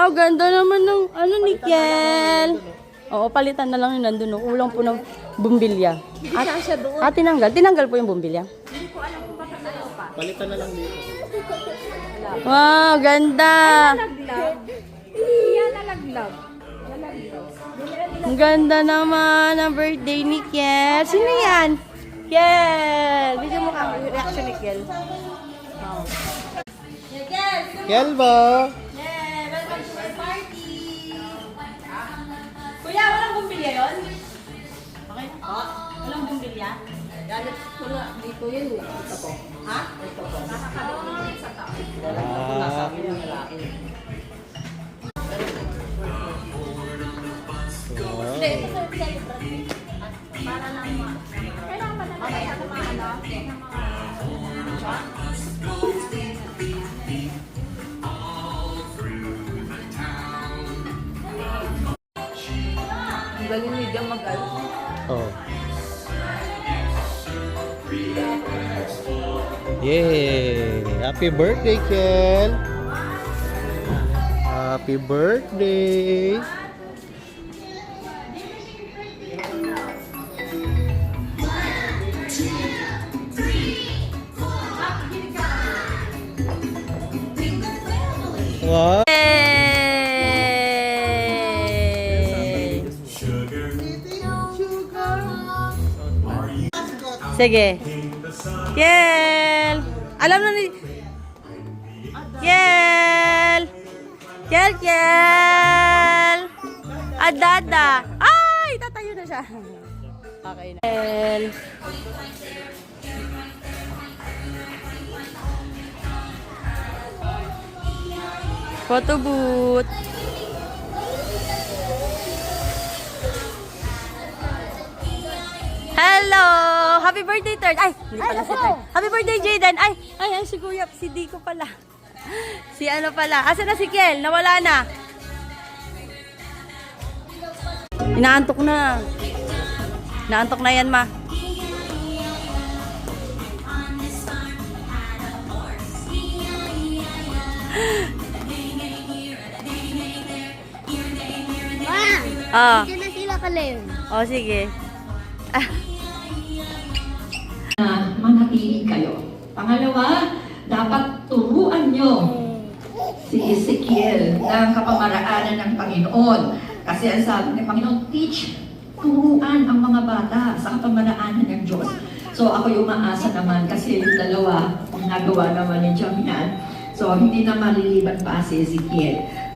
Wow, ganda naman ng ano ni Kel. Oo, palitan na lang yung nandun. No? Ulang po ng bumbilya. Tinanggal. Tinanggal po yung bumbilya. Hindi ko alam kung bakit ayaw pa. Palitan na lang dito. Wow, ganda. Nalaglag. Yan nalaglag. Ang ganda naman ang birthday ni Kel. Sino yan? Kel. Video mo ka reaction ni Kel. Wow. Kel ba? Yeah, welcome to my party. Kuya, walang bumbilya yun? Okay. Walang bumbilya? Galit ko na dito yun. Ito po. Ha? Ito po. Nakakabit sa tao. Ah. Hindi, ito sa celebrate. Para lang kailangan ba na kaya ng mga ano? Ang galing ni Diyang mag-alok. Oh. Yay! Happy birthday, Kel! Happy birthday! Wow! Yay! Sige. Kel! Alam na ni... Kel! Kel! Adada! Ay! Tatayo na siya. Okay na. Kel! Photo booth. Hello! Happy birthday, third. Ay, hindi pala si third. Happy birthday, Jayden. Ay, si Kuya, si Dico pala. Si ano pala. Asa na si Kel? Nawala na. Inaantok na. Inaantok na yan, ma. Ah. Diyan na sila kalayo. Oh, sige. Na manatili kayo. Pangalawa, dapat turuan nyo si Ezekiel ng kapamaraanan ng Panginoon. Kasi ang sabi ng Panginoon, turuan ang mga bata sa kapamaraanan ng Diyos. So ako yung maasa naman kasi yung dalawa, nagawa naman ni Jamian. So hindi na maliliban pa si Ezekiel.